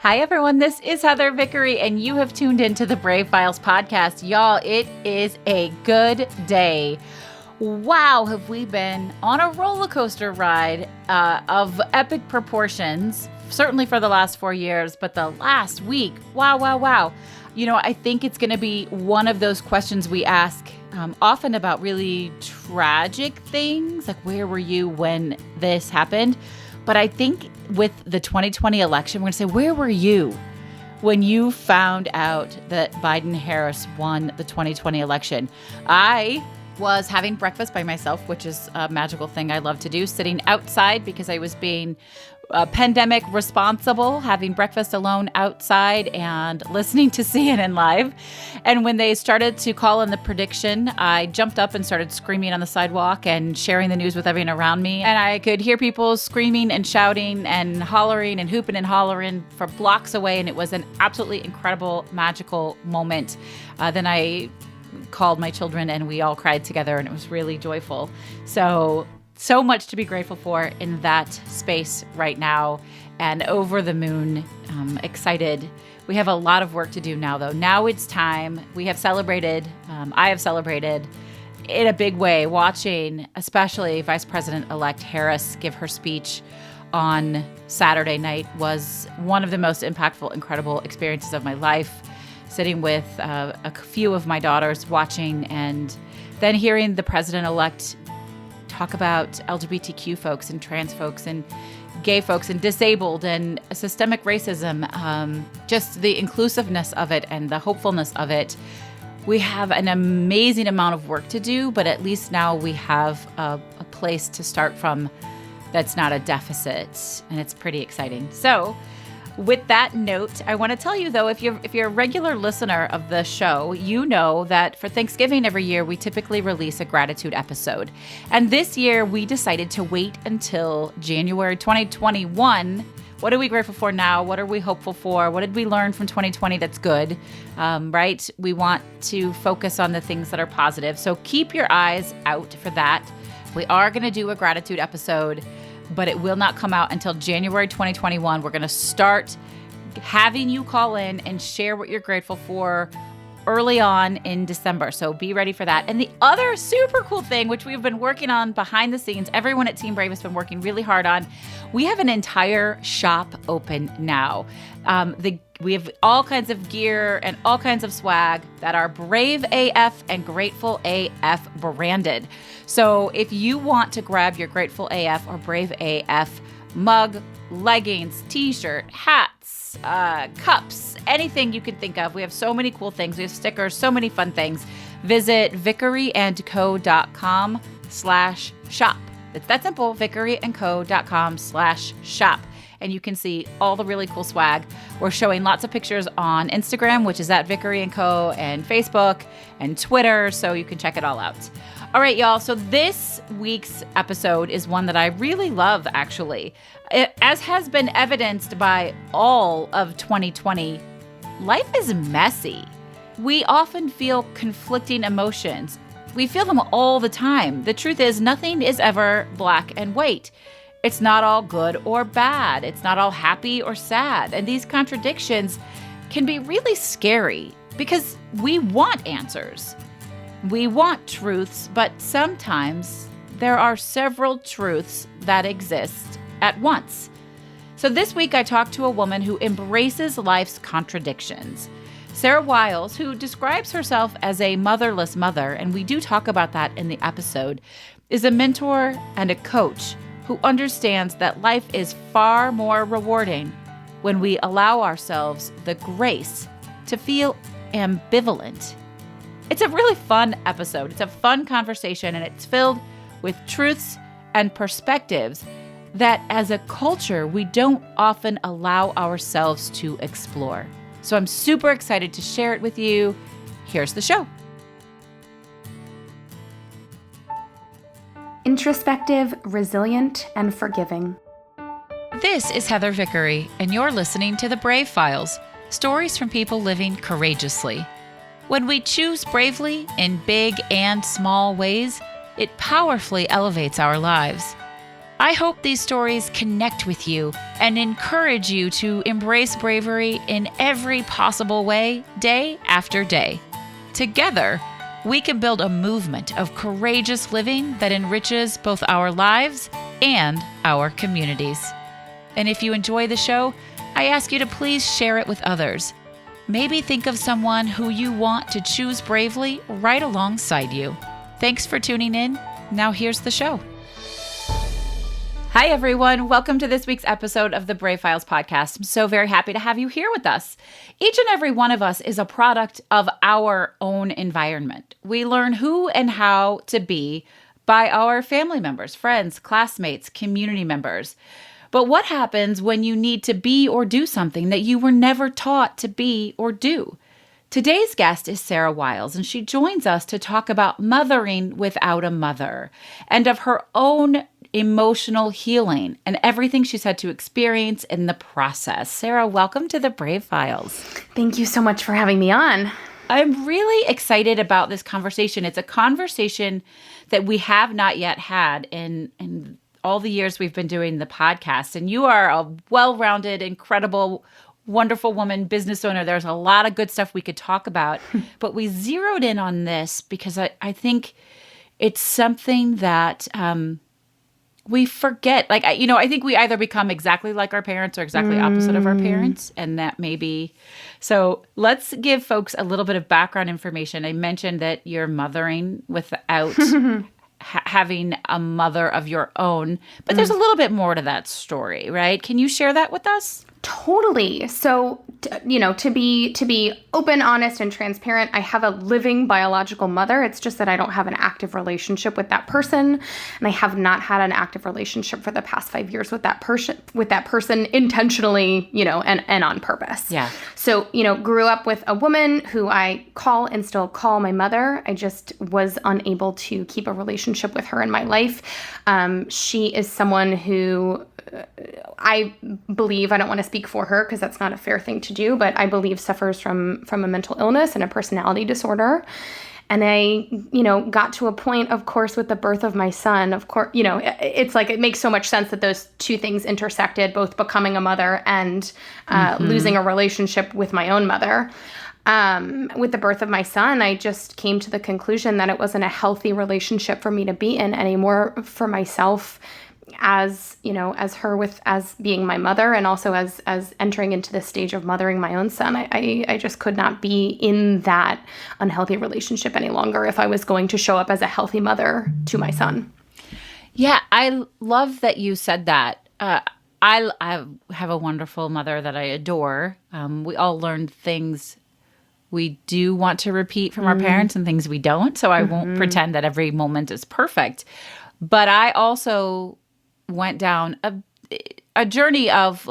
Hi, everyone. This is Heather Vickery, and you have tuned into the Brave Files podcast. Y'all, it is a good day. Wow, have we been on a roller coaster ride of epic proportions, certainly for the last 4 years, but the last week, wow. You know, I think it's going to be one of those questions we ask often about really tragic things, like where were you when this happened? But I think with the 2020 election, we're going to say, where were you when you found out that Biden-Harris won the 2020 election? I was having breakfast by myself, which is a magical thing I love to do, sitting outside because I was being pandemic responsible, having breakfast alone outside and listening to CNN Live. And when they started to call in the prediction, I jumped up and started screaming on the sidewalk and sharing the news with everyone around me. And I could hear people screaming and shouting and hollering and hooping and hollering from blocks away. And it was an absolutely incredible, magical moment. Then I called my children and we all cried together, and it was really joyful. So much to be grateful for in that space right now, and over the moon, excited. We have a lot of work to do now, though. Now it's time. We have celebrated, I have celebrated in a big way, watching especially Vice President-elect Harris give her speech on Saturday night was one of the most impactful, incredible experiences of my life. Sitting with a few of my daughters watching, and then hearing the president-elect talk about LGBTQ folks and trans folks and gay folks and disabled and systemic racism, just the inclusiveness of it and the hopefulness of it. We have an amazing amount of work to do, but at least now we have a place to start from that's not a deficit, and it's pretty exciting. So with that note, I want to tell you, though, if you're a regular listener of the show, you know that for Thanksgiving every year, we typically release a gratitude episode. And this year, we decided to wait until January 2021. What are we grateful for now? What are we hopeful for? What did we learn from 2020 that's good, right? We want to focus on the things that are positive. So keep your eyes out for that. We are going to do a gratitude episode, but it will not come out until January 2021. We're going to start having you call in and share what you're grateful for early on in December. So be ready for that. And the other super cool thing, which we've been working on behind the scenes, everyone at Team Brave has been working really hard on, we have an entire shop open now. We have all kinds of gear and all kinds of swag that are Brave AF and Grateful AF branded. So if you want to grab your Grateful AF or Brave AF mug, leggings, t-shirt, hats, cups, anything you can think of, we have so many cool things. We have stickers, so many fun things. Visit vickeryandco.com/shop. It's that simple, vickeryandco.com/shop. And you can see all the really cool swag. We're showing lots of pictures on Instagram, which is at Vickery & Co, and Facebook and Twitter, so you can check it all out. All right, y'all. So this week's episode is one that I really love, actually. As has been evidenced by all of 2020, life is messy. We often feel conflicting emotions. We feel them all the time. The truth is, nothing is ever black and white. It's not all good or bad. It's not all happy or sad. And these contradictions can be really scary because we want answers. We want truths, but sometimes there are several truths that exist at once. So this week I talked to a woman who embraces life's contradictions. Sara Wiles, who describes herself as a motherless mother, and we do talk about that in the episode, is a mentor and a coach who understands that life is far more rewarding when we allow ourselves the grace to feel ambivalent. It's a really fun episode. It's a fun conversation, and it's filled with truths and perspectives that as a culture, we don't often allow ourselves to explore. So I'm super excited to share it with you. Here's the show. Introspective, resilient, and forgiving. This is Heather Vickery, and you're listening to The Brave Files, stories from people living courageously. When we choose bravely in big and small ways, it powerfully elevates our lives. I hope these stories connect with you and encourage you to embrace bravery in every possible way, day after day. Together, we can build a movement of courageous living that enriches both our lives and our communities. And if you enjoy the show, I ask you to please share it with others. Maybe think of someone who you want to choose bravely right alongside you. Thanks for tuning in. Now here's the show. Hi, everyone. Welcome to this week's episode of the Brave Files podcast. I'm so very happy to have you here with us. Each and every one of us is a product of our own environment. We learn who and how to be by our family members, friends, classmates, community members. But what happens when you need to be or do something that you were never taught to be or do? Today's guest is Sara Wiles, and she joins us to talk about mothering without a mother and of her own emotional healing and everything she's had to experience in the process. Sara, welcome to the Brave Files. Thank you so much for having me on. I'm really excited about this conversation. It's a conversation that we have not yet had in all the years we've been doing the podcast. And you are a well-rounded, incredible, wonderful woman, business owner. There's a lot of good stuff we could talk about. But we zeroed in on this because I think it's something that we forget. I think we either become exactly like our parents or exactly opposite of our parents. And that may be. So let's give folks a little bit of background information. I mentioned that you're mothering without having a mother of your own. But there's a little bit more to that story, right? Can you share that with us? Totally. So, to be open, honest, and transparent, I have a living biological mother. It's just that I don't have an active relationship with that person, and I have not had an active relationship for the past 5 years with that person intentionally, and on purpose. Yeah. So, grew up with a woman who I call and still call my mother. I just was unable to keep a relationship with her in my life. She is someone who I believe, I don't want to speak for her because that's not a fair thing to do, but I believe suffers from a mental illness and a personality disorder. And I, got to a point, of course, with the birth of my son, of course, it's like it makes so much sense that those two things intersected, both becoming a mother and losing a relationship with my own mother. With the birth of my son, I just came to the conclusion that it wasn't a healthy relationship for me to be in anymore for myself as being my mother, and also as entering into this stage of mothering my own son. I just could not be in that unhealthy relationship any longer if I was going to show up as a healthy mother to my son. Yeah, I love that you said that. I have a wonderful mother that I adore. We all learn things we do want to repeat from our parents and things we don't. So I won't pretend that every moment is perfect. But I also went down a journey of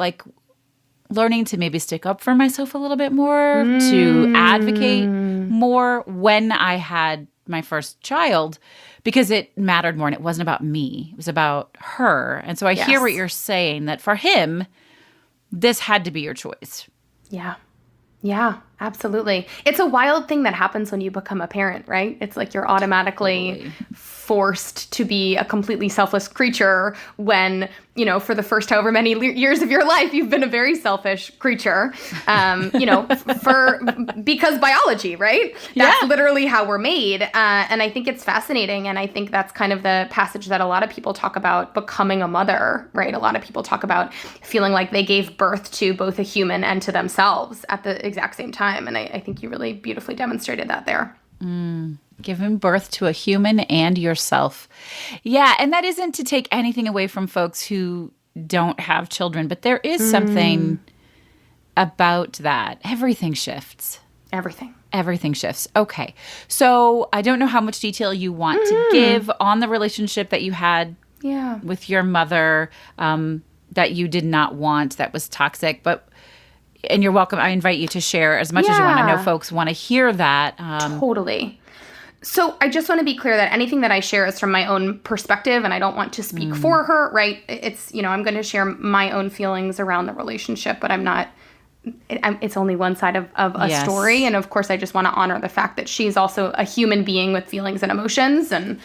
learning to maybe stick up for myself a little bit more, to advocate more when I had my first child, because it mattered more and it wasn't about me. It was about her. And so I hear what you're saying, that for him, this had to be your choice. Yeah. Yeah, absolutely. It's a wild thing that happens when you become a parent, right? It's like you're automatically forced to be a completely selfless creature when, for the first however many years of your life, you've been a very selfish creature, because biology, right? That's literally how we're made. And I think it's fascinating. And I think that's kind of the passage that a lot of people talk about, becoming a mother, right? A lot of people talk about feeling like they gave birth to both a human and to themselves at the exact same time. And I think you really beautifully demonstrated that there. Giving birth to a human and yourself. Yeah, and that isn't to take anything away from folks who don't have children, but there is something about that. Everything shifts. Everything shifts. Okay. So I don't know how much detail you want to give on the relationship that you had with your mother that you did not want, that was toxic, and you're welcome. I invite you to share as much as you want. I know folks want to hear that. Totally. So I just want to be clear that anything that I share is from my own perspective, and I don't want to speak for her, right? It's, I'm going to share my own feelings around the relationship, but I'm not it's only one side of a Yes. story. And of course, I just want to honor the fact that she's also a human being with feelings and emotions. And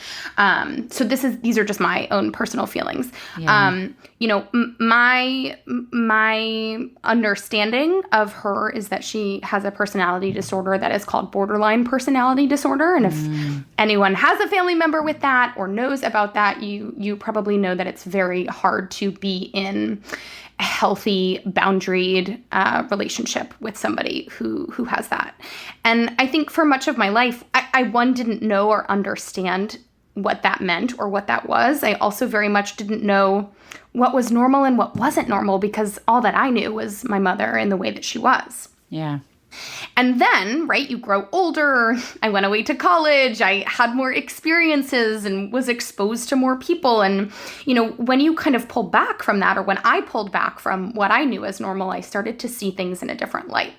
so these are just my own personal feelings. Yeah. My understanding of her is that she has a personality disorder that is called borderline personality disorder. And if anyone has a family member with that or knows about that, you probably know that it's very hard to be in a healthy, boundaried relationship with somebody who has that. And I think for much of my life, I didn't know or understand what that meant or what that was. I also very much didn't know what was normal and what wasn't normal, because all that I knew was my mother and the way that she was. Yeah. And then, right, you grow older. I went away to college. I had more experiences and was exposed to more people. And, when you kind of pull back from that, or when I pulled back from what I knew as normal, I started to see things in a different light.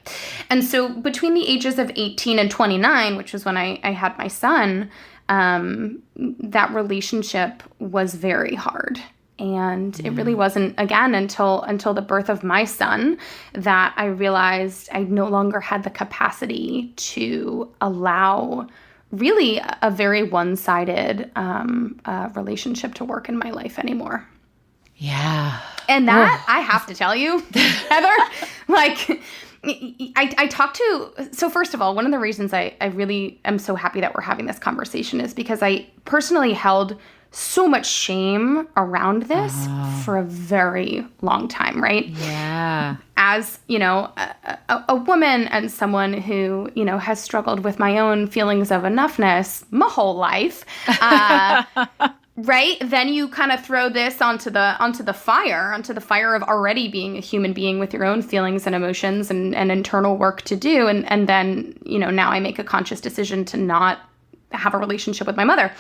And so between the ages of 18 and 29, which was when I had my son, that relationship was very hard. And it really wasn't, again, until the birth of my son that I realized I no longer had the capacity to allow really a very one-sided relationship to work in my life anymore. Yeah. And that, I have to tell you, Heather, I talked to, so first of all, one of the reasons I really am so happy that we're having this conversation is because I personally held so much shame around this for a very long time, right? Yeah. As, a woman and someone who, has struggled with my own feelings of enoughness my whole life, right? Then you kind of throw this onto the fire of already being a human being with your own feelings and emotions and internal work to do. And then, now I make a conscious decision to not have a relationship with my mother.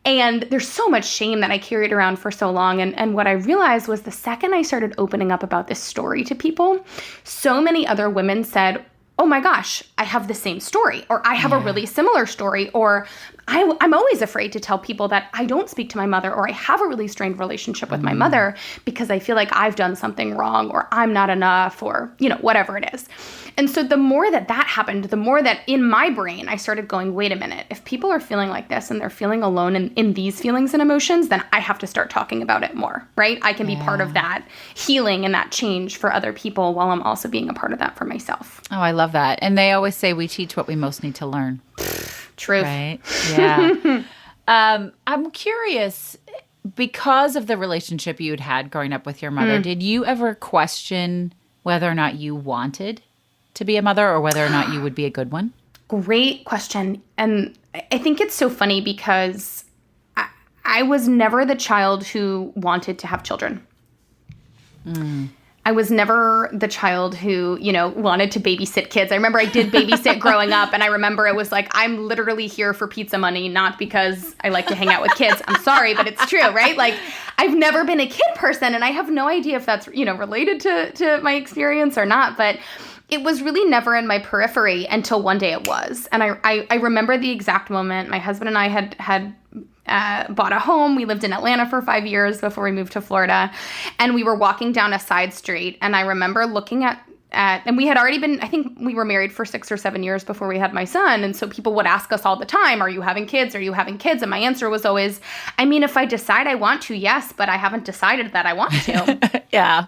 And there's so much shame that I carried around for so long. And what I realized was the second I started opening up about this story to people, so many other women said, oh my gosh, I have the same story, or I have a really similar story, or I'm always afraid to tell people that I don't speak to my mother, or I have a really strained relationship with my mother because I feel like I've done something wrong, or I'm not enough, or, whatever it is. And so the more that happened, the more that in my brain, I started going, wait a minute, if people are feeling like this and they're feeling alone in these feelings and emotions, then I have to start talking about it more, right? I can be part of that healing and that change for other people while I'm also being a part of that for myself. Oh, I love that. And they always say we teach what we most need to learn. Truth. Right? Yeah. I'm curious, because of the relationship you'd had growing up with your mother, did you ever question whether or not you wanted to be a mother or whether or not you would be a good one? Great question. And I think it's so funny because I was never the child who wanted to have children. I was never the child who, wanted to babysit kids. I remember I did babysit growing up, and I remember it was like, I'm literally here for pizza money, not because I like to hang out with kids. I'm sorry, but it's true, right? Like, I've never been a kid person, and I have no idea if that's, related to my experience or not, but it was really never in my periphery until one day it was. And I remember the exact moment. My husband and I had bought a home. We lived in Atlanta for 5 years before we moved to Florida. And we were walking down a side street. And I remember looking at and we had already been, I think we were married for 6 or 7 years before we had my son. And so people would ask us all the time, are you having kids? Are you having kids? And my answer was always, I mean, if I decide I want to, yes, but I haven't decided that I want to. Yeah.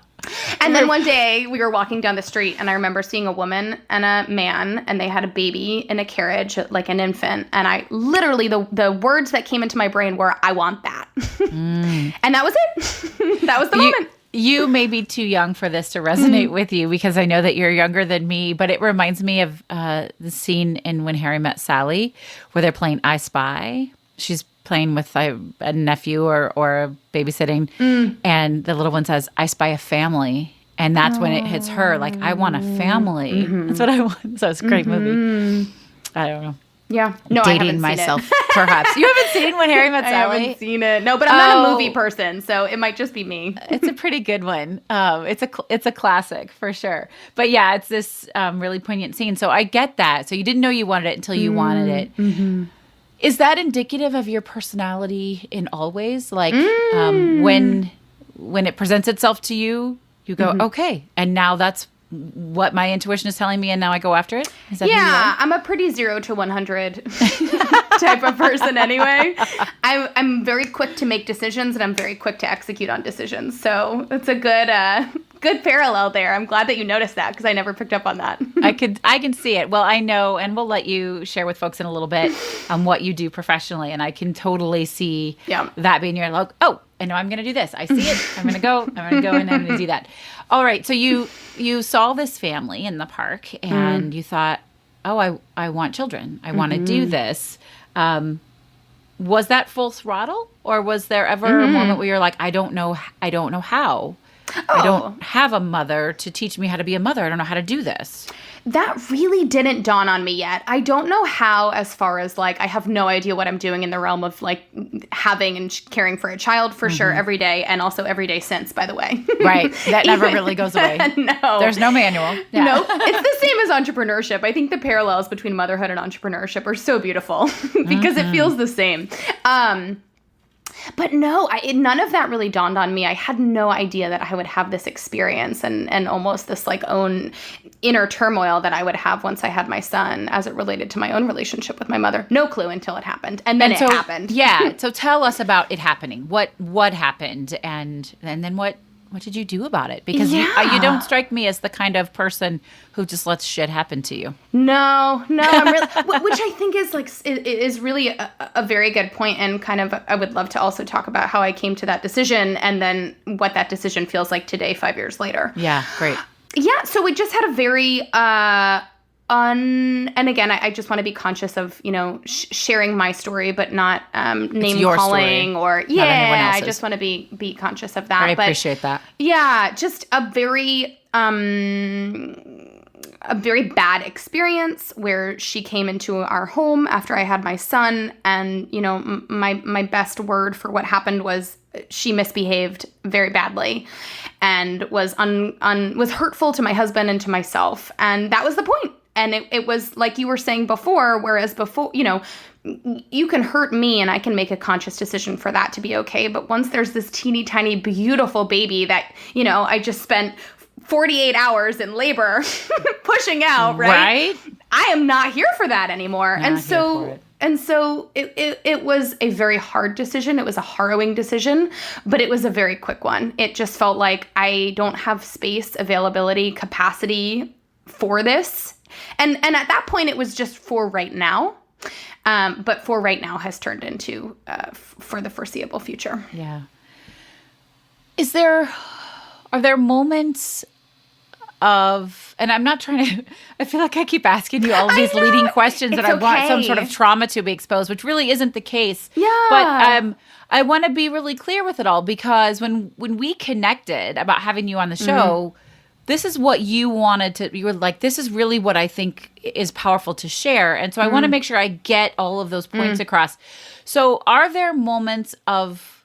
And then one day we were walking down the street, and I remember seeing a woman and a man, and they had a baby in a carriage, like an infant. And I literally, the words that came into my brain were, I want that. And that was it. That was the moment. You may be too young for this to resonate with you, because I know that you're younger than me, but it reminds me of the scene in When Harry Met Sally where they're playing I Spy. She's playing with a nephew or babysitting, and the little one says, I spy a family. And that's when it hits her, like, I want a family. That's what I want. So it's a great movie. I don't know. Yeah. No, Dating I haven't myself, seen it. perhaps. You haven't seen When Harry Met Sally? I haven't seen it. No, but I'm not a movie person, so it might just be me. It's a pretty good one. It's a classic for sure. But yeah, it's this really poignant scene. So I get that. So you didn't know you wanted it until you wanted it. Is that indicative of your personality in all ways? Like when it presents itself to you, you go, okay, and now that's what my intuition is telling me and now I go after it? Is that who you Yeah, are? I'm a pretty 0 to 100 type of person anyway. I'm very quick to make decisions and I'm very quick to execute on decisions. So it's a good parallel there. I'm glad that you noticed that because I never picked up on that. I can see it. Well, I know, and we'll let you share with folks in a little bit what you do professionally, and I can totally see that being your like, oh, I know I'm going to do this. I see it. I'm going to go and I'm going to do that. All right. So you saw this family in the park and you thought, oh, I want children. I want to do this. Was that full throttle, or was there ever a moment where you're like, I don't know how? I don't have a mother to teach me how to be a mother. I don't know how to do this. That really didn't dawn on me yet. I don't know how, as far as like, I have no idea what I'm doing in the realm of like having and caring for a child for sure every day, and also every day since, by the way. Right. That never really goes away. No. There's no manual. Yeah. No. It's the same as entrepreneurship. I think the parallels between motherhood and entrepreneurship are so beautiful because it feels the same. But no, none of that really dawned on me. I had no idea that I would have this experience and almost this like own inner turmoil that I would have once I had my son as it related to my own relationship with my mother. No clue until it happened. And then it happened. Yeah. So tell us about it happening. What happened and then what did you do about it? Because you don't strike me as the kind of person who just lets shit happen to you. No, I'm really, which I think is like is really a very good point, and kind of I would love to also talk about how I came to that decision and then what that decision feels like today, 5 years later. Yeah, great. Yeah, so we just had a very and again, I just want to be conscious of, sharing my story, but not name calling or I just want to be conscious of that. I appreciate that. Yeah, just a very bad experience where she came into our home after I had my son, and my best word for what happened was she misbehaved very badly and was was hurtful to my husband and to myself, and that was the point. And it was like you were saying before, whereas before, you can hurt me and I can make a conscious decision for that to be okay. But once there's this teeny tiny beautiful baby that, I just spent 48 hours in labor pushing out, right? I am not here for that anymore. And so it was a very hard decision. It was a harrowing decision, but it was a very quick one. It just felt like I don't have space, availability, capacity for this. And at that point, it was just for right now. But for right now has turned into for the foreseeable future. Yeah. Are there moments of, and I'm not trying to, I feel like I keep asking you all of these leading questions and I want some sort of trauma to be exposed, which really isn't the case. Yeah. But I want to be really clear with it all, because when we connected about having you on the show, this is what you wanted to, you were like, this is really what I think is powerful to share. And so I want to make sure I get all of those points across. So are there moments of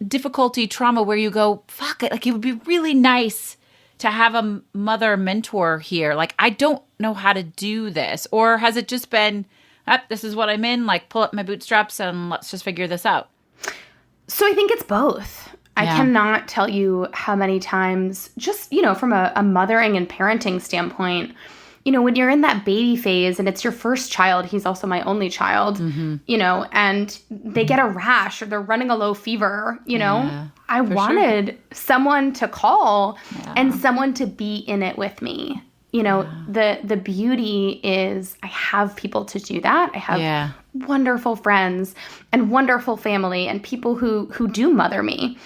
difficulty, trauma, where you go, fuck it, like it would be really nice to have a mother mentor here. Like, I don't know how to do this. Or has it just been, this is what I'm in, like pull up my bootstraps and let's just figure this out? So I think it's both. I cannot tell you how many times, just, from a mothering and parenting standpoint, when you're in that baby phase and it's your first child, he's also my only child, and they get a rash or they're running a low fever, I wanted someone to call and someone to be in it with me. The beauty is I have people to do that. I have wonderful friends and wonderful family and people who do mother me,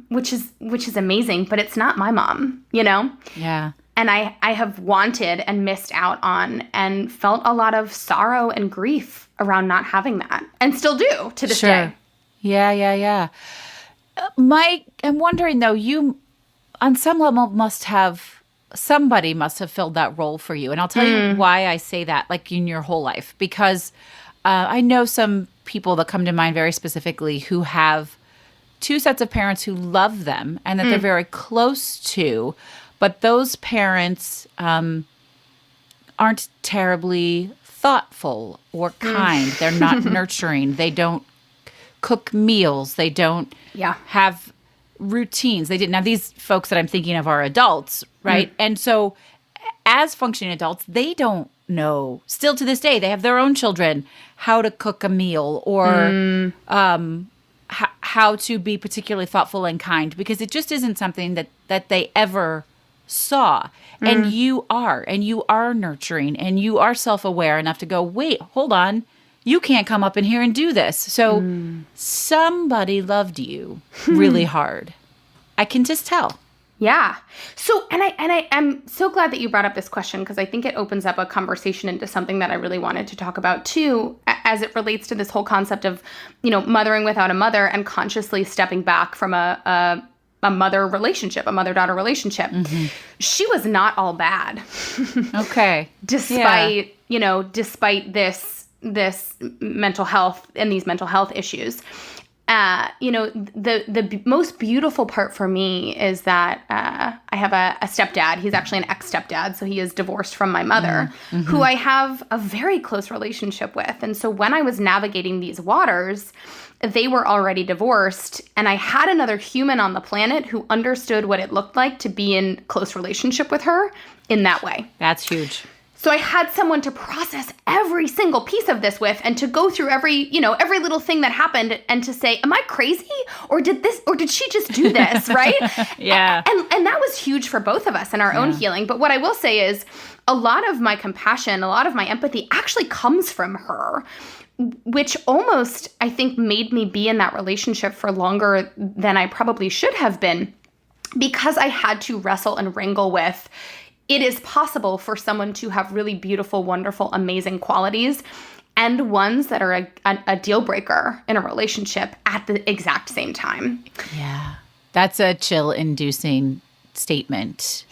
which is amazing, but it's not my mom, Yeah. And I have wanted and missed out on and felt a lot of sorrow and grief around not having that, and still do to this day. Yeah. Mike, I'm wondering though, you on some level somebody must have filled that role for you. And I'll tell you why I say that, like in your whole life, because I know some people that come to mind very specifically who have two sets of parents who love them and that they're very close to, but those parents aren't terribly thoughtful or kind. They're not nurturing. They don't cook meals. They don't have routines. They didn't. Now, these folks that I'm thinking of are adults, right? And so as functioning adults, they don't know, still to this day, they have their own children, how to cook a meal or how to be particularly thoughtful and kind, because it just isn't something that they ever saw. And you are nurturing, and you are self-aware enough to go, wait, hold on. You can't come up in here and do this. So somebody loved you really hard. I can just tell. Yeah. So, and I'm so glad that you brought up this question, because I think it opens up a conversation into something that I really wanted to talk about too, as it relates to this whole concept of, mothering without a mother and consciously stepping back from a mother relationship, a mother-daughter relationship. She was not all bad. Okay. Despite this mental health and these mental health issues. The most beautiful part for me is that I have a stepdad. He's actually an ex-stepdad, so he is divorced from my mother, who I have a very close relationship with. And so when I was navigating these waters, they were already divorced, and I had another human on the planet who understood what it looked like to be in close relationship with her in that way. That's huge. So I had someone to process every single piece of this with, and to go through every little thing that happened, and to say, am I crazy? Or did she just do this? Right? Yeah. And that was huge for both of us in our own healing. But what I will say is a lot of my compassion, a lot of my empathy actually comes from her, which almost, I think, made me be in that relationship for longer than I probably should have been, because I had to wrestle and wrangle with, it is possible for someone to have really beautiful, wonderful, amazing qualities and ones that are a deal breaker in a relationship at the exact same time. Yeah. That's a chill-inducing statement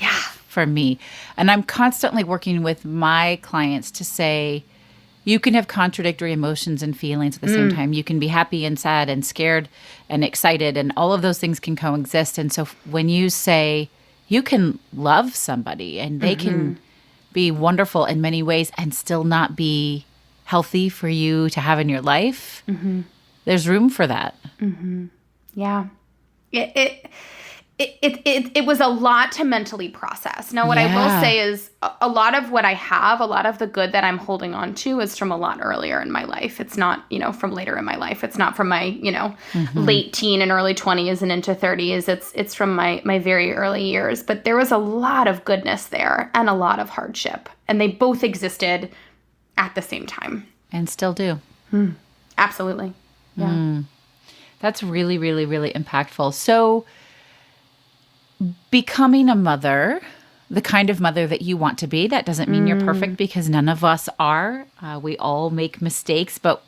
for me. And I'm constantly working with my clients to say, you can have contradictory emotions and feelings at the same time. You can be happy and sad and scared and excited, and all of those things can coexist. And so when you say, you can love somebody and they can be wonderful in many ways and still not be healthy for you to have in your life, there's room for that. Yeah. It was a lot to mentally process. Now, what I will say is a lot of what I have, a lot of the good that I'm holding on to is from a lot earlier in my life. It's not, from later in my life. It's not from my, late teen and early 20s and into 30s. It's from my very early years. But there was a lot of goodness there and a lot of hardship. And they both existed at the same time. And still do. Absolutely. Yeah. That's really, really, really impactful. So becoming a mother, the kind of mother that you want to be, that doesn't mean you're perfect, because none of us are. We all make mistakes, but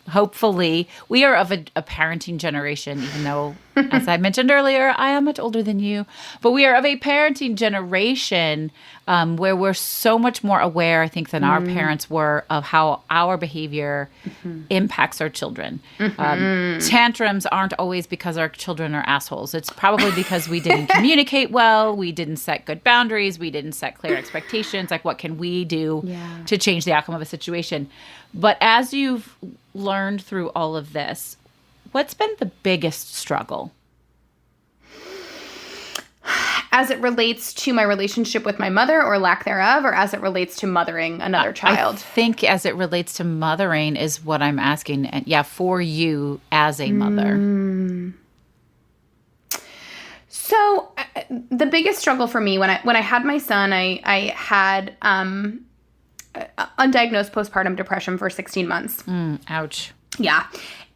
hopefully we are of a parenting generation, even though, as I mentioned earlier, I am much older than you, but we are of a parenting generation where we're so much more aware, I think, than our parents were of how our behavior impacts our children. Tantrums aren't always because our children are assholes. It's probably because we didn't communicate well, we didn't set good boundaries, we didn't set clear expectations, like what can we do to change the outcome of a situation. But as you've learned through all of this, what's been the biggest struggle? As it relates to my relationship with my mother, or lack thereof, or as it relates to mothering another child? I think as it relates to mothering is what I'm asking. And for you as a mother. So the biggest struggle for me when I had my son, I had undiagnosed postpartum depression for 16 months. Ouch. Yeah.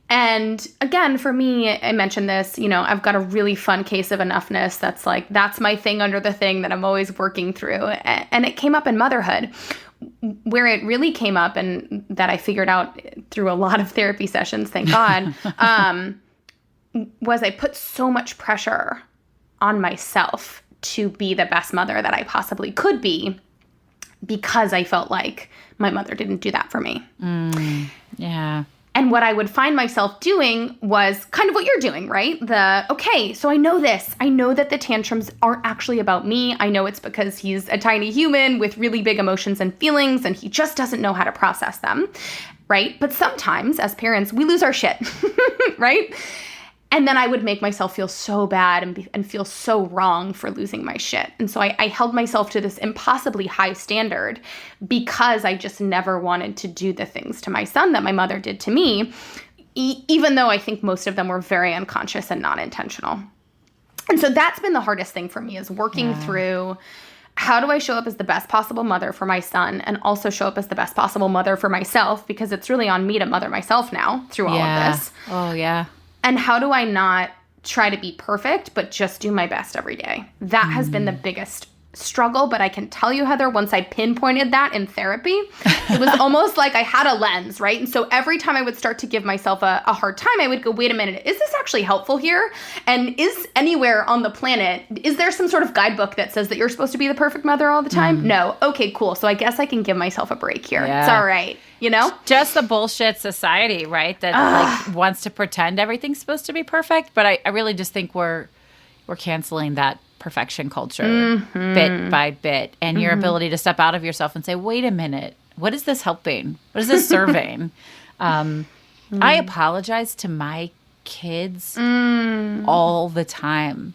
And again, for me, I mentioned this, I've got a really fun case of enoughness. That's my thing under the thing that I'm always working through. And it came up in motherhood. Where it really came up, and that I figured out through a lot of therapy sessions, thank God, was I put so much pressure on myself to be the best mother that I possibly could be, because I felt like my mother didn't do that for me. Yeah. And what I would find myself doing was kind of what you're doing, right? Okay, so I know this. I know that the tantrums aren't actually about me. I know it's because he's a tiny human with really big emotions and feelings, and he just doesn't know how to process them, right? But sometimes, as parents, we lose our shit, right? And then I would make myself feel so bad and feel so wrong for losing my shit. And so I held myself to this impossibly high standard because I just never wanted to do the things to my son that my mother did to me, even though I think most of them were very unconscious and not intentional. And so that's been the hardest thing for me, is working through, how do I show up as the best possible mother for my son and also show up as the best possible mother for myself, because it's really on me to mother myself now through all of this. Oh, yeah. And how do I not try to be perfect, but just do my best every day? That has been the biggest struggle. But I can tell you, Heather, once I pinpointed that in therapy, it was almost like I had a lens, right? And so every time I would start to give myself a hard time, I would go, wait a minute, is this actually helpful here? And is anywhere on the planet, is there some sort of guidebook that says that you're supposed to be the perfect mother all the time? No. Okay, cool. So I guess I can give myself a break here. It's all right. You know? Just the bullshit society, right? That like wants to pretend everything's supposed to be perfect. But I really just think we're canceling that perfection culture bit by bit. And your ability to step out of yourself and say, wait a minute, what is this helping? What is this serving? I apologize to my kids all the time.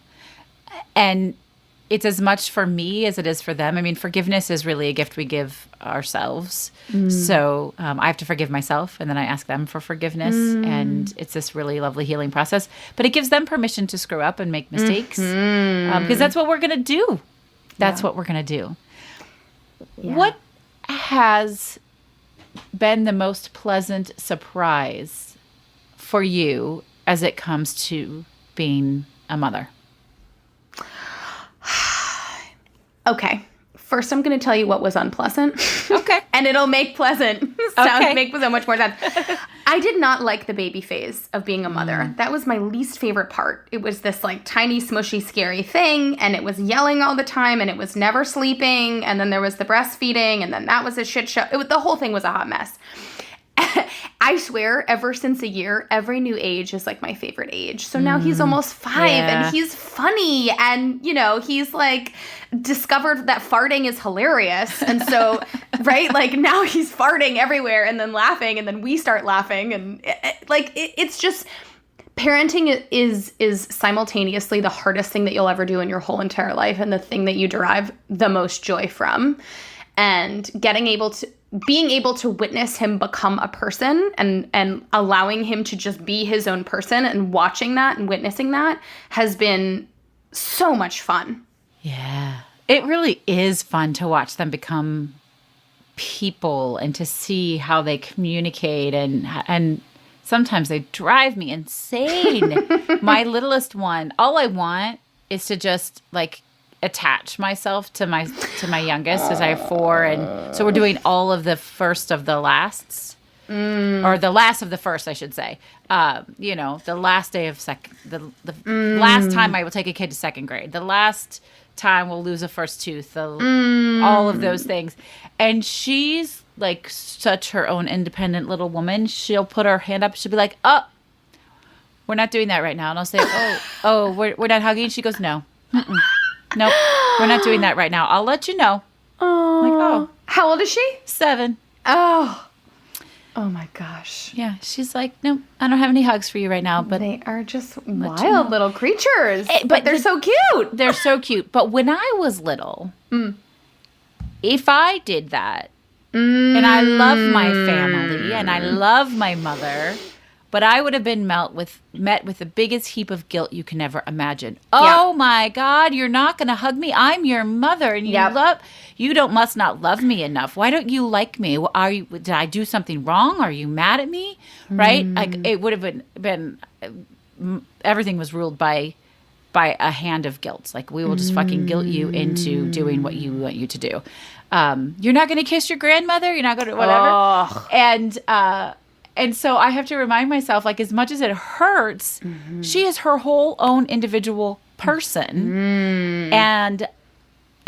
And it's as much for me as it is for them. I mean, forgiveness is really a gift we give ourselves. So I have to forgive myself, and then I ask them for forgiveness. And it's this really lovely healing process. But it gives them permission to screw up and make mistakes, because that's what we're going to do. That's what we're going to do. Yeah. What has been the most pleasant surprise for you as it comes to being a mother? Okay. First, I'm going to tell you what was unpleasant. Okay. And it'll make pleasant make so much more sense. I did not like the baby phase of being a mother. That was my least favorite part. It was this like tiny, smushy, scary thing, and it was yelling all the time, and it was never sleeping, and then there was the breastfeeding, and then that was a shit show. The whole thing was a hot mess. I swear, ever since a year, every new age is like my favorite age. So now he's almost 5 and he's funny. And, you know, he's like discovered that farting is hilarious. And so, right, like now he's farting everywhere and then laughing, and then we start laughing. And it's just, parenting is simultaneously the hardest thing that you'll ever do in your whole entire life, and the thing that you derive the most joy from. And being able to witness him become a person and allowing him to just be his own person, and watching that and witnessing that has been so much fun. Yeah. It really is fun to watch them become people and to see how they communicate, and sometimes they drive me insane. My littlest one, all I want is to just like attach myself to my youngest, as I have 4, and so we're doing all of the first of the lasts, or the last of the first, I should say. You know, the last day of the last time I will take a kid to second grade, the last time we'll lose a first tooth, all of those things. And she's like such her own independent little woman. She'll put her hand up. She'll be like, "Oh, we're not doing that right now." And I'll say, "Oh, we're not hugging." She goes, "No. Mm-mm. Nope, we're not doing that right now. I'll let you know." Oh. Like, oh. How old is she? 7. Oh my gosh. Yeah, she's like, "No, I don't have any hugs for you right now." But they are just wild little creatures. But they're so cute. They're so cute. But when I was little, if I did that, and I love my family and I love my mother, but I would have been met with the biggest heap of guilt you can ever imagine. Oh my God, you're not going to hug me? I'm your mother, and you must not love me enough. Why don't you like me? Did I do something wrong? Are you mad at me? Right? Like it would have been everything was ruled by a hand of guilt. Like, we will just fucking guilt you into doing what you want you to do. You're not going to kiss your grandmother. You're not going to whatever. Oh. And so I have to remind myself, like, as much as it hurts, she is her whole own individual person. And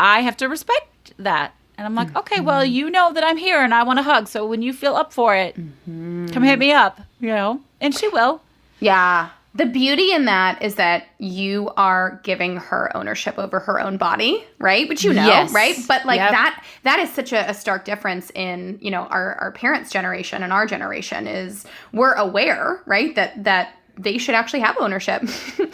I have to respect that. And I'm like, okay, well, you know that I'm here and I want a hug. So when you feel up for it, come hit me up, you know? And she will. Yeah. The beauty in that is that you are giving her ownership over her own body, right? Which you know, right? But like that is such a stark difference in, you know, our parents' generation and our generation is we're aware, right? That they should actually have ownership.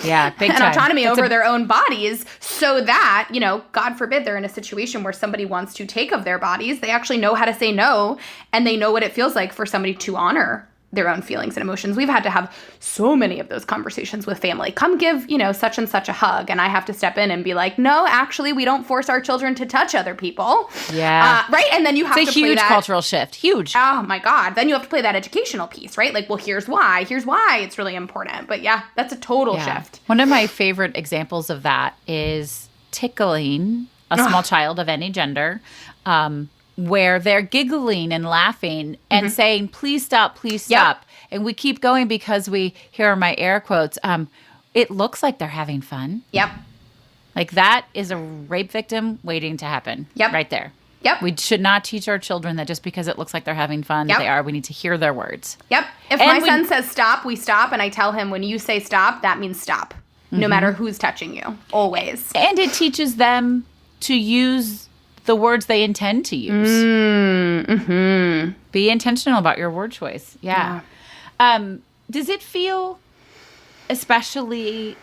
Yeah, big and time. autonomy over their own bodies, so that, God forbid they're in a situation where somebody wants to take of their bodies, they actually know how to say no, and they know what it feels like for somebody to honor their own feelings and emotions. We've had to have so many of those conversations with family. Come give, such and such a hug. And I have to step in and be like, no, actually, we don't force our children to touch other people. Yeah. Right? And then you have to play that. It's a huge cultural shift. Huge. Oh, my God. Then you have to play that educational piece, right? Like, well, here's why. Here's why it's really important. But yeah, that's a total shift. One of my favorite examples of that is tickling a small child of any gender, where they're giggling and laughing and saying, please stop, please stop. Yep. And we keep going because here are my air quotes, it looks like they're having fun. Yep. Like that is a rape victim waiting to happen. Yep. Right there. Yep. We should not teach our children that just because it looks like they're having fun, they are. We need to hear their words. Yep. If my son says stop, we stop. And I tell him, when you say stop, that means stop. No matter who's touching you. Always. And it teaches them to use the words they intend to use. Mm-hmm. Be intentional about your word choice. Yeah. Does it feel especially,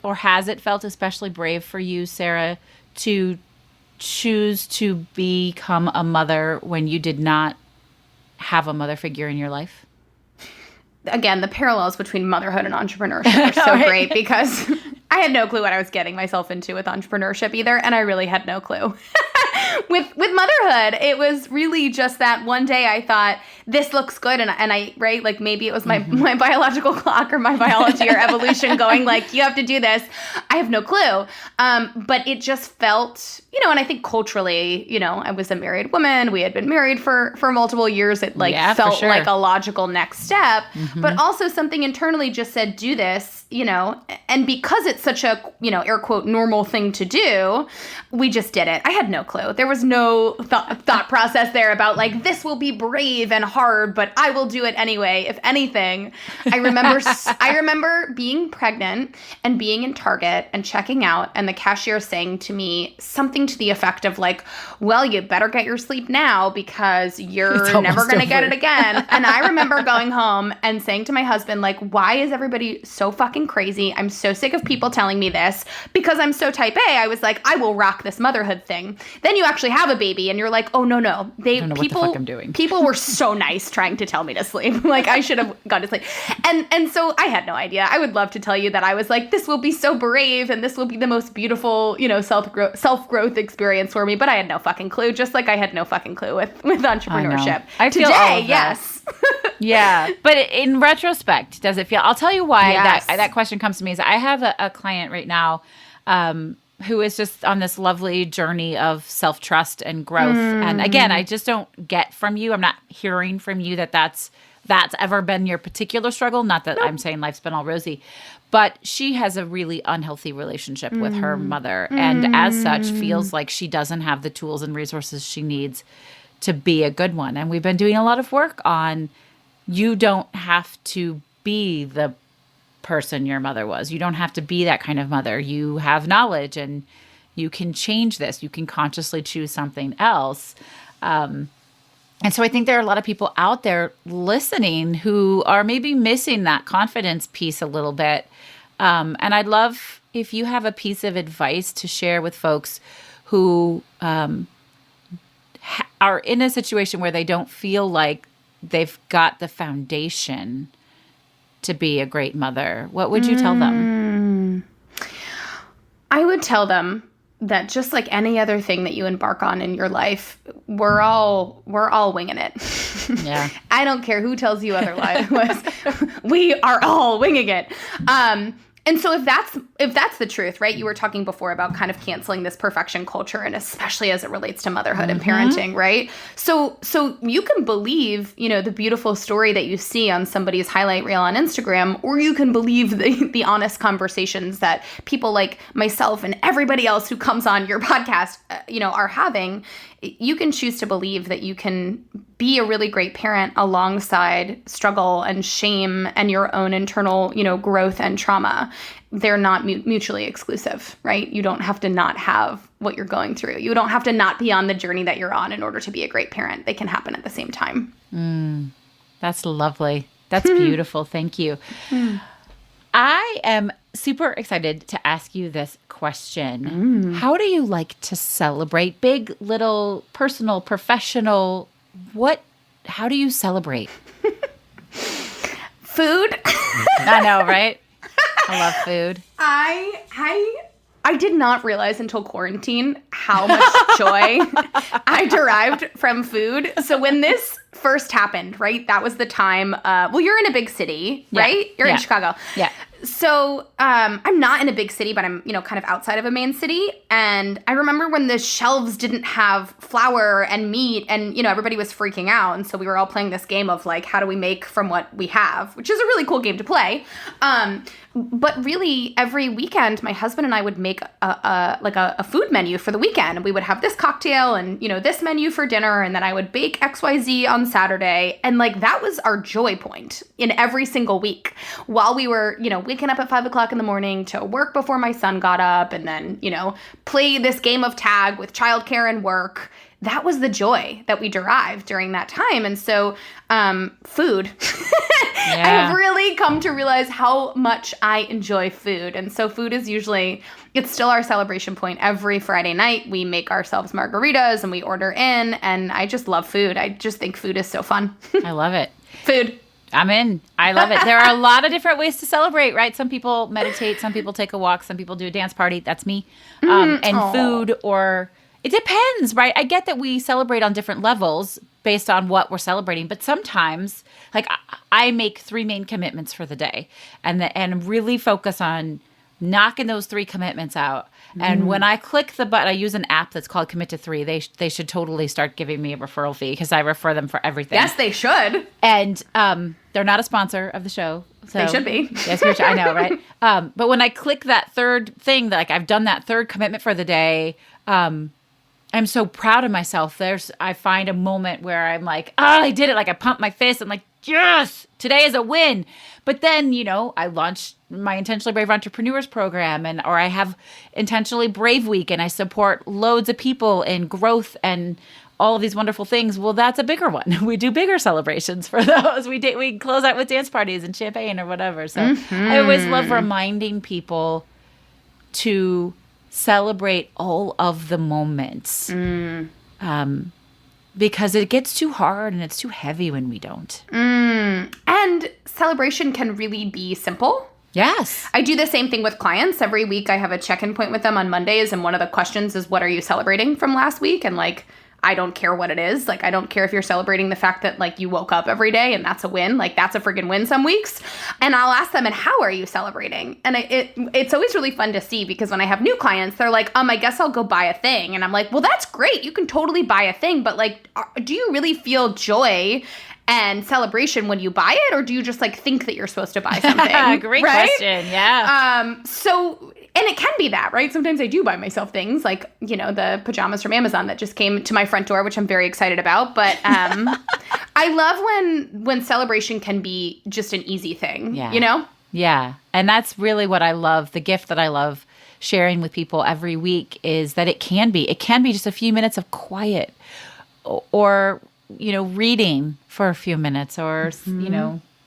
or has it felt especially brave for you, Sara, to choose to become a mother when you did not have a mother figure in your life? Again, the parallels between motherhood and entrepreneurship are so great, because I had no clue what I was getting myself into with entrepreneurship either, and I really had no clue. With motherhood, it was really just that one day I thought, this looks good, and I, right, like maybe it was my biological clock or my biology or evolution going like, you have to do this. I have no clue. But it just felt, and I think culturally, I was a married woman. We had been married for multiple years. It felt like a logical next step, but also something internally just said, do this. And because it's such a, air quote, normal thing to do, we just did it. I had no clue. There was no thought process there about like, this will be brave and hard, but I will do it anyway. If anything, I remember being pregnant and being in Target and checking out, and the cashier saying to me something to the effect of like, well, you better get your sleep now because you're never going to get it again. And I remember going home and saying to my husband, like, why is everybody so fucking crazy? I'm so sick of people telling me this. Because I'm so type A, I was like, I will rock this motherhood thing. Then you actually have a baby and you're like, oh, no. I don't know what the fuck I'm doing. People were so nice trying to tell me to sleep. Like, I should have gone to sleep. And so I had no idea. I would love to tell you that I was like, this will be so brave and this will be the most beautiful, self-growth experience for me. But I had no fucking clue, just like I had no fucking clue with entrepreneurship. I feel today, all of that. yes. Yeah. But in retrospect, does it feel, I'll tell you why that question comes to me is I have a client right now who is just on this lovely journey of self-trust and growth. And again, I just don't get from you, I'm not hearing from you that's ever been your particular struggle. Not that I'm saying life's been all rosy, but she has a really unhealthy relationship with her mother. And as such, feels like she doesn't have the tools and resources she needs to be a good one. And we've been doing a lot of work on, you don't have to be the person your mother was. You don't have to be that kind of mother. You have knowledge and you can change this. You can consciously choose something else. And so I think there are a lot of people out there listening who are maybe missing that confidence piece a little bit. And I'd love if you have a piece of advice to share with folks who are in a situation where they don't feel like they've got the foundation to be a great mother. What would you tell them? I would tell them that just like any other thing that you embark on in your life, we're all winging it. Yeah. I don't care who tells you otherwise. We are all winging it. And so if that's the truth, right? You were talking before about kind of canceling this perfection culture, and especially as it relates to motherhood and parenting, right? So you can believe, the beautiful story that you see on somebody's highlight reel on Instagram, or you can believe the honest conversations that people like myself and everybody else who comes on your podcast, are having. You can choose to believe that you can be a really great parent alongside struggle and shame and your own internal, growth and trauma. They're not mutually exclusive, right? You don't have to not have what you're going through. You don't have to not be on the journey that you're on in order to be a great parent. They can happen at the same time. That's lovely. That's beautiful. Thank you. I am super excited to ask you this question. How do you like to celebrate? Big, little, personal, professional, how do you celebrate? Food. I know, right? I love food. I did not realize until quarantine how much joy I derived from food. So when this first happened, right, that was the time, you're in a big city, right? You're in Chicago. Yeah. So I'm not in a big city, but I'm, kind of outside of a main city. And I remember when the shelves didn't have flour and meat and, everybody was freaking out. And so we were all playing this game of like, how do we make from what we have, which is a really cool game to play. But really every weekend, my husband and I would make a food menu for the weekend. And we would have this cocktail and, this menu for dinner. And then I would bake XYZ on Saturday. And like, that was our joy point in every single week while we were, waking up at 5 o'clock in the morning to work before my son got up and then, play this game of tag with childcare and work. That was the joy that we derived during that time. And so food, I've really come to realize how much I enjoy food. And so food is it's still our celebration point. Every Friday night, we make ourselves margaritas and we order in. And I just love food. I just think food is so fun. I love it. Food. I'm in. I love it. There are a lot of different ways to celebrate, right? Some people meditate, some people take a walk, some people do a dance party. That's me. Food it depends, right? I get that we celebrate on different levels based on what we're celebrating, but sometimes, like I make 3 main commitments for the day and really focus on knocking those 3 commitments out. And when I click the button, I use an app that's called Commit to 3. They should totally start giving me a referral fee because I refer them for everything. Yes, they should. And they're not a sponsor of the show. So, they should be. Yes, I know, right? But when I click that third thing, like I've done that third commitment for the day, I'm so proud of myself. I find a moment where I'm like, I did it. Like I pump my fist. I'm like, yes, today is a win. But then, I launched my Intentionally Brave Entrepreneurs program or I have Intentionally Brave Week and I support loads of people in growth and all of these wonderful things. Well, that's a bigger one. We do bigger celebrations for those. We close out with dance parties and champagne or whatever. So I always love reminding people to celebrate all of the moments because it gets too hard and it's too heavy when we don't. And celebration can really be simple. Yes. I do the same thing with clients. Every week I have a check-in point with them on Mondays, and one of the questions is, what are you celebrating from last week? And like, I don't care what it is. Like, I don't care if you're celebrating the fact that like you woke up every day and that's a win. Like that's a friggin' win some weeks. And I'll ask them, and how are you celebrating? And it's always really fun to see because when I have new clients, they're like, I guess I'll go buy a thing. And I'm like, well, that's great. You can totally buy a thing. But like, do you really feel joy and celebration when you buy it? Or do you just like think that you're supposed to buy something? Great question. Yeah. And it can be that, right? Sometimes I do buy myself things like, the pajamas from Amazon that just came to my front door, which I'm very excited about. But I love when celebration can be just an easy thing, Yeah. And that's really what I love. The gift that I love sharing with people every week is that it can be just a few minutes of quiet or reading for a few minutes or,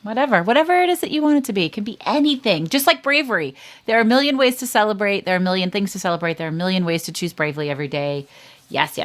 whatever it is that you want it to be. It can be anything, just like bravery. There are a million ways to celebrate. There are a million things to celebrate. There are a million ways to choose bravely every day. Yes.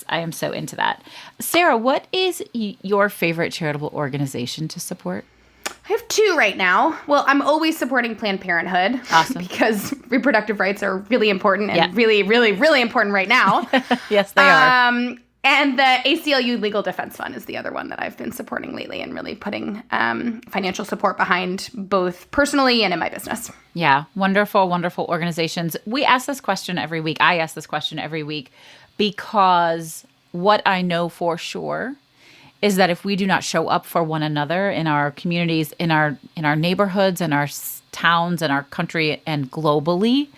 I am so into that. Sara, what is your favorite charitable organization to support? I have 2 right now. Well, I'm always supporting Planned Parenthood. Awesome. Because reproductive rights are really important and really, really, really important right now. Yes, they are. And the ACLU Legal Defense Fund is the other one that I've been supporting lately and really putting financial support behind both personally and in my business. Yeah, wonderful, wonderful organizations. We ask this question every week. I ask this question every week because what I know for sure is that if we do not show up for one another in our communities, in our neighborhoods, in our towns, in our country, and globally,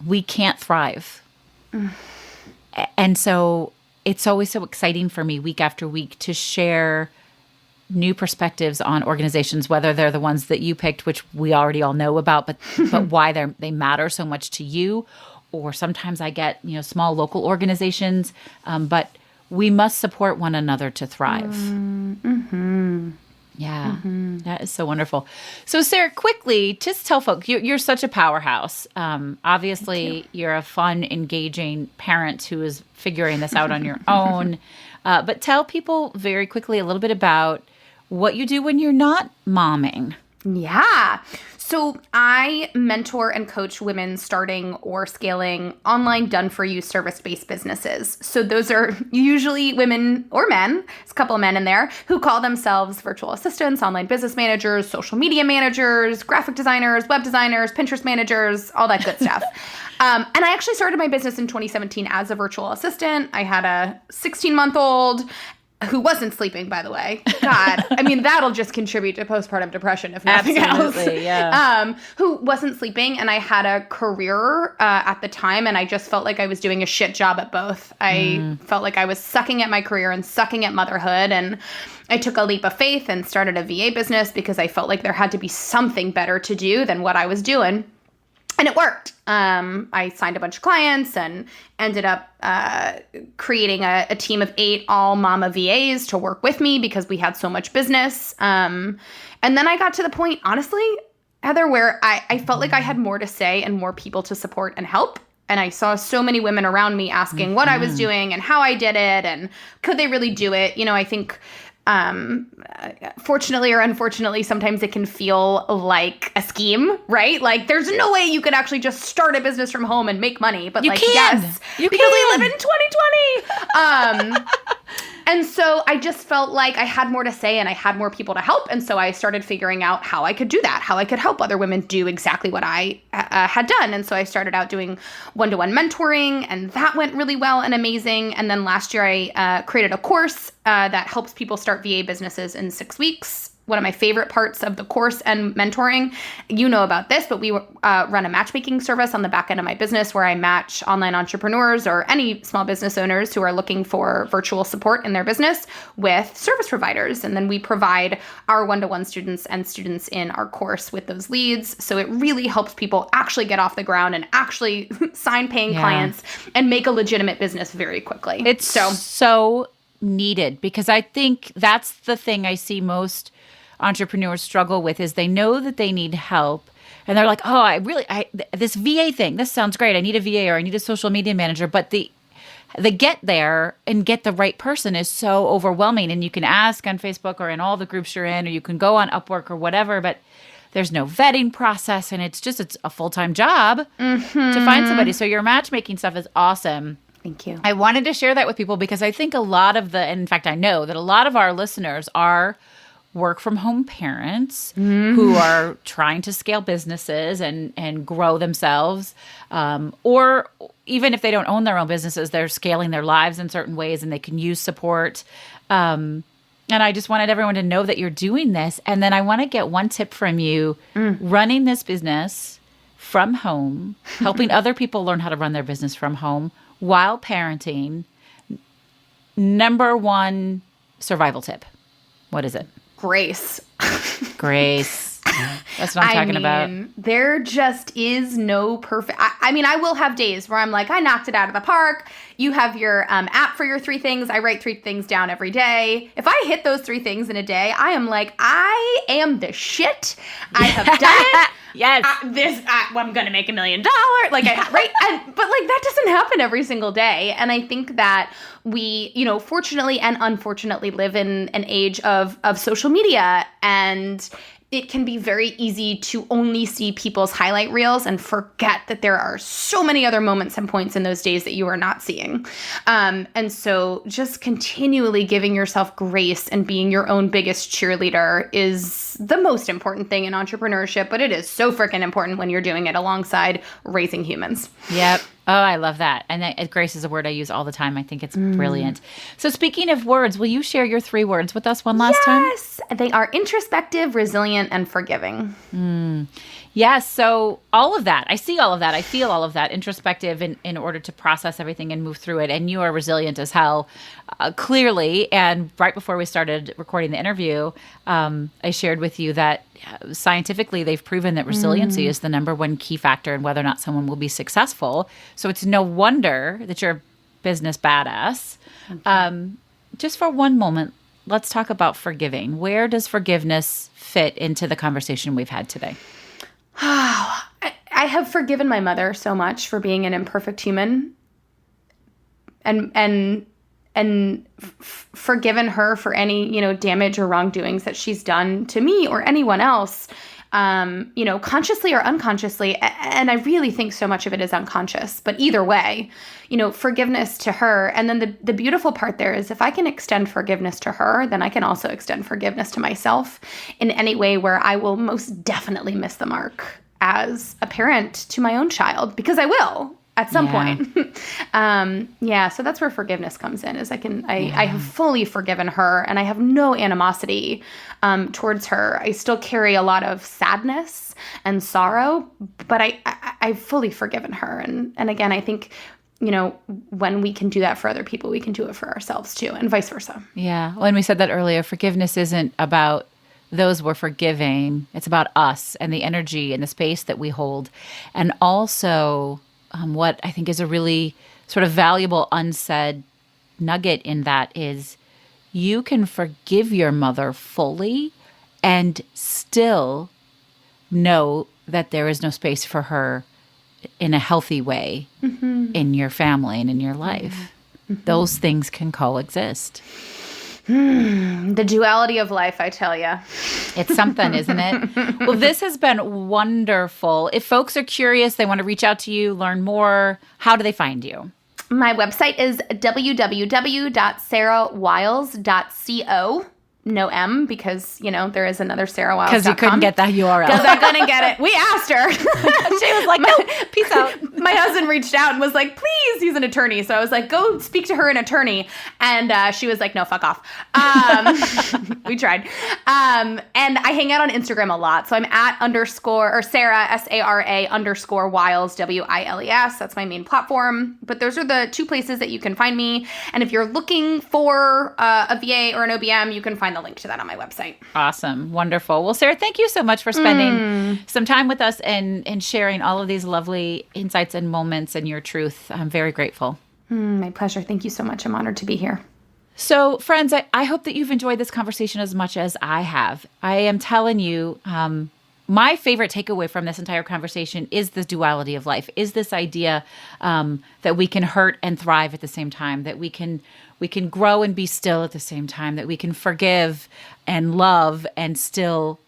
we can't thrive. And so it's always so exciting for me week after week to share new perspectives on organizations, whether they're the ones that you picked, which we already all know about, but why they matter so much to you. Or sometimes I get, small local organizations, but we must support one another to thrive. Yeah, that is so wonderful. So, Sarah, quickly, just tell folks, you're such a powerhouse. Obviously, you're a fun, engaging parent who is figuring this out on your own. But tell people very quickly a little bit about what you do when you're not momming. Yeah. So I mentor and coach women starting or scaling online done-for-you service-based businesses. So those are usually women or men, there's a couple of men in there, who call themselves virtual assistants, online business managers, social media managers, graphic designers, web designers, Pinterest managers, all that good stuff. And I actually started my business in 2017 as a virtual assistant. I had a 16-month-old who wasn't sleeping, by the way. God, I mean, that'll just contribute to postpartum depression, if nothing else. Yeah. Who wasn't sleeping, and I had a career at the time, and I just felt like I was doing a shit job at both. I felt like I was sucking at my career and sucking at motherhood, and I took a leap of faith and started a VA business because I felt like there had to be something better to do than what I was doing. And it worked. I signed a bunch of clients and ended up creating a team of 8 all mama VAs to work with me because we had so much business. And then I got to the point, honestly, Heather, where I felt like I had more to say and more people to support and help. And I saw so many women around me asking what I was doing and how I did it and could they really do it. You know, I think fortunately or unfortunately, sometimes it can feel like a scheme, right? Like there's no way you could actually just start a business from home and make money. But you like, can. yes, you because can. we live in 2020. And so I just felt like I had more to say and I had more people to help. And so I started figuring out how I could do that, how I could help other women do exactly what I had done. And so I started out doing one-to-one mentoring, and that went really well and amazing. And then last year I created a course that helps people start VA businesses in 6 weeks. One of my favorite parts of the course and mentoring, you know about this, but we run a matchmaking service on the back end of my business where I match online entrepreneurs or any small business owners who are looking for virtual support in their business with service providers. And then we provide our one-to-one students and students in our course with those leads. So it really helps people actually get off the ground and actually sign paying clients and make a legitimate business very quickly. It's so needed because I think that's the thing I see most entrepreneurs struggle with is they know that they need help and they're like, oh, this VA thing, this sounds great. I need a VA or I need a social media manager. But the get there and get the right person is so overwhelming. And you can ask on Facebook or in all the groups you're in, or you can go on Upwork or whatever, but there's no vetting process. And it's a full-time job to find somebody. So your matchmaking stuff is awesome. Thank you. I wanted to share that with people because I think a lot of and in fact, I know that a lot of our listeners are work from home parents who are trying to scale businesses and grow themselves. Or even if they don't own their own businesses, they're scaling their lives in certain ways and they can use support. And I just wanted everyone to know that you're doing this. And then I want to get one tip from you, running this business from home, helping other people learn how to run their business from home while parenting. Number one survival tip. What is it? Grace. Grace. That's what I'm talking about. There just is no perfect. I mean, I will have days where I'm like, I knocked it out of the park. You have your app for your 3 things. I write 3 things down every day. If I hit those 3 things in a day, I am like, I am the shit. I have done it. Yes. I'm going to make $1 million. Like, right? But like, that doesn't happen every single day. And I think that we, fortunately and unfortunately live in an age of social media, and it can be very easy to only see people's highlight reels and forget that there are so many other moments and points in those days that you are not seeing. And so just continually giving yourself grace and being your own biggest cheerleader is the most important thing in entrepreneurship, but it is so freaking important when you're doing it alongside raising humans. Yep. Oh, I love that. And grace is a word I use all the time. I think it's brilliant. So speaking of words, will you share your 3 words with us one last time? Yes. They are introspective, resilient, and forgiving. Yes. So all of that, I see all of that. I feel all of that. Introspective in order to process everything and move through it. And you are resilient as hell, clearly. And right before we started recording the interview, I shared with you that scientifically they've proven that resiliency is the number 1 key factor in whether or not someone will be successful. So it's no wonder that you're a business badass. Just for one moment, let's talk about forgiving. Where does forgiveness fit into the conversation we've had today? I have forgiven my mother so much for being an imperfect human, and forgiven her for any, damage or wrongdoings that she's done to me or anyone else, consciously or unconsciously. And I really think so much of it is unconscious, but either way, forgiveness to her. And then the beautiful part there is if I can extend forgiveness to her, then I can also extend forgiveness to myself in any way where I will most definitely miss the mark as a parent to my own child, because I will at some point. So that's where forgiveness comes in, is I have fully forgiven her, and I have no animosity towards her. I still carry a lot of sadness and sorrow, but I've fully forgiven her. And again, I think, when we can do that for other people, we can do it for ourselves too, and vice versa. Yeah. Well, and we said that earlier, forgiveness isn't about those we're forgiving. It's about us and the energy and the space that we hold. And also, what I think is a really sort of valuable unsaid nugget in that is you can forgive your mother fully and still know that there is no space for her in a healthy way in your family and in your life. Those things can coexist. The duality of life, I tell you. It's something, isn't it? Well, this has been wonderful. If folks are curious, they want to reach out to you, learn more, how do they find you? My website is www.sarawiles.co. No M, because, there is another Sara Wiles. Because you couldn't get that URL. Because I couldn't get it. We asked her. She was like, no, peace out. My husband reached out and was like, please, he's an attorney. So I was like, go speak to her, an attorney. And she was like, no, fuck off. We tried. And I hang out on Instagram a lot. So I'm at Sara, SARA _Wiles, WILES. That's my main platform. But those are the two places that you can find me. And if you're looking for a VA or an OBM, you can find the link to that on my website. Awesome. Wonderful. Well, Sara, thank you so much for spending some time with us and sharing all of these lovely insights and moments and your truth. I'm very grateful. My pleasure. Thank you so much. I'm honored to be here. So, friends, I hope that you've enjoyed this conversation as much as I have. I am telling you, my favorite takeaway from this entire conversation is the duality of life, is this idea that we can hurt and thrive at the same time, that we can grow and be still at the same time, that we can forgive and love and still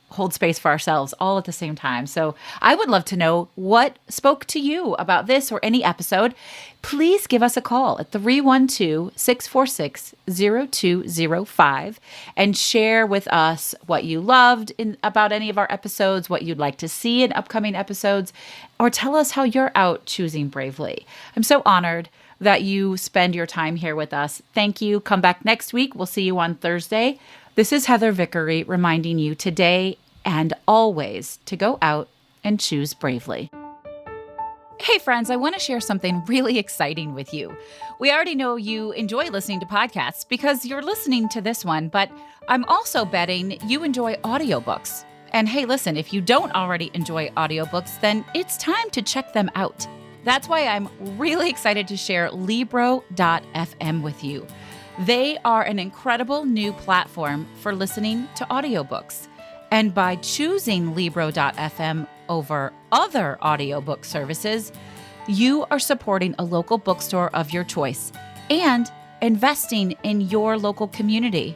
hold space for ourselves all at the same time. So I would love to know what spoke to you about this or any episode. Please give us a call at 312-646-0205 and share with us what you loved about any of our episodes, what you'd like to see in upcoming episodes, or tell us how you're out choosing bravely. I'm so honored that you spend your time here with us. Thank you. Come back next week. We'll see you on Thursday. This is Heather Vickery reminding you today and always to go out and choose bravely. Hey friends, I want to share something really exciting with you. We already know you enjoy listening to podcasts because you're listening to this one, but I'm also betting you enjoy audiobooks. And hey, listen, if you don't already enjoy audiobooks, then it's time to check them out. That's why I'm really excited to share Libro.fm with you. They are an incredible new platform for listening to audiobooks. And by choosing Libro.fm over other audiobook services, you are supporting a local bookstore of your choice and investing in your local community.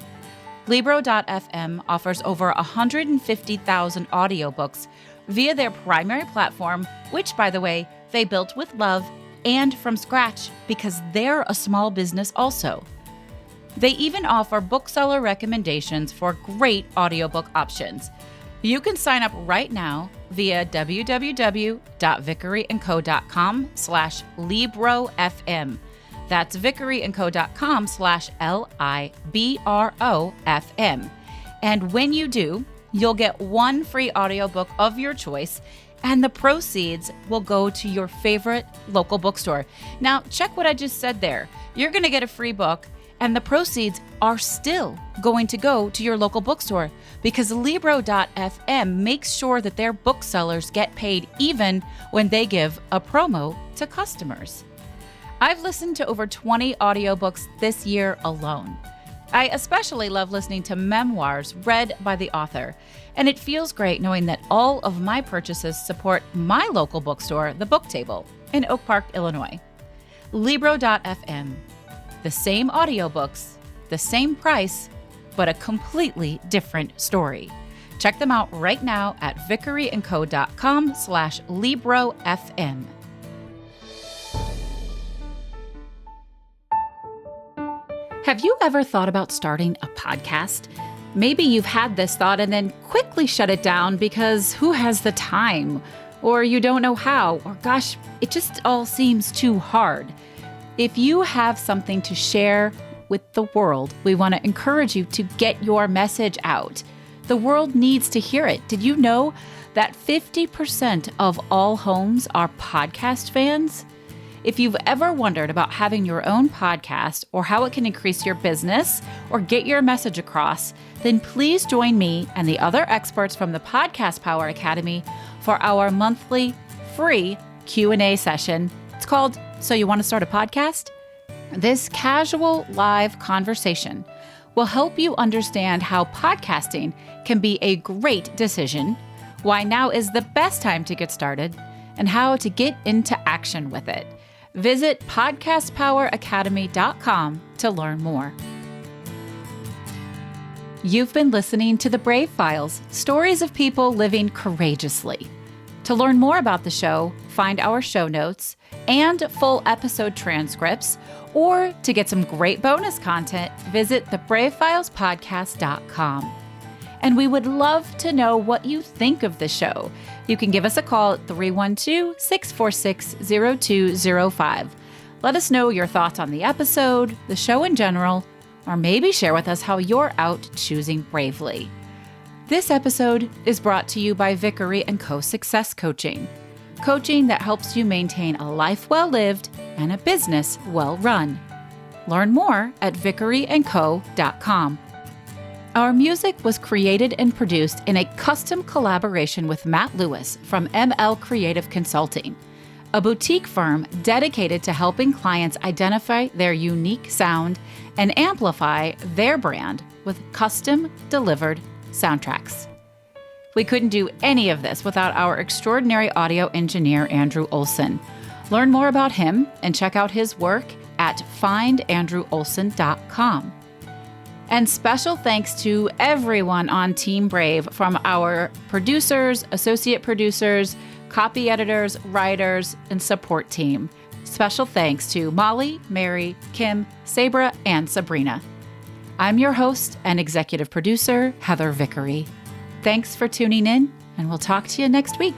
Libro.fm offers over 150,000 audiobooks via their primary platform, which, by the way, they built with love and from scratch because they're a small business also. They even offer bookseller recommendations for great audiobook options. You can sign up right now via www.vickeryandco.com/LibroFM. That's vickeryandco.com/LIBROFM. And when you do, you'll get one free audiobook of your choice, and the proceeds will go to your favorite local bookstore. Now, check what I just said there. You're going to get a free book, and the proceeds are still going to go to your local bookstore because Libro.fm makes sure that their booksellers get paid even when they give a promo to customers. I've listened to over 20 audiobooks this year alone. I especially love listening to memoirs read by the author, and it feels great knowing that all of my purchases support my local bookstore, The Book Table, in Oak Park, Illinois. Libro.fm. The same audiobooks, the same price, but a completely different story. Check them out right now at vickeryandco.com/LibroFM. Have you ever thought about starting a podcast? Maybe you've had this thought and then quickly shut it down because who has the time? Or you don't know how, or gosh, it just all seems too hard. If you have something to share with the world, we want to encourage you to get your message out. The world needs to hear it. Did you know that 50% of all homes are podcast fans? If you've ever wondered about having your own podcast or how it can increase your business or get your message across, then please join me and the other experts from the Podcast Power Academy for our monthly free Q&A session. It's called So You Want to Start a Podcast? This casual live conversation will help you understand how podcasting can be a great decision, why now is the best time to get started, and how to get into action with it. Visit podcastpoweracademy.com to learn more. You've been listening to The Brave Files, stories of people living courageously. To learn more about the show, find our show notes and full episode transcripts, or to get some great bonus content, visit thebravefilespodcast.com. And we would love to know what you think of the show. You can give us a call at 312-646-0205. Let us know your thoughts on the episode, the show in general, or maybe share with us how you're out choosing bravely. This episode is brought to you by Vickery & Co. Success Coaching. Coaching that helps you maintain a life well lived and a business well run. Learn more at vickeryandco.com. Our music was created and produced in a custom collaboration with Matt Lewis from ML Creative Consulting, a boutique firm dedicated to helping clients identify their unique sound and amplify their brand with custom delivered soundtracks. We couldn't do any of this without our extraordinary audio engineer, Andrew Olson. Learn more about him and check out his work at findandrewolson.com. And special thanks to everyone on Team Brave, from our producers, associate producers, copy editors, writers, and support team. Special thanks to Molly, Mary, Kim, Sabra, and Sabrina. I'm your host and executive producer, Heather Vickery. Thanks for tuning in, and we'll talk to you next week.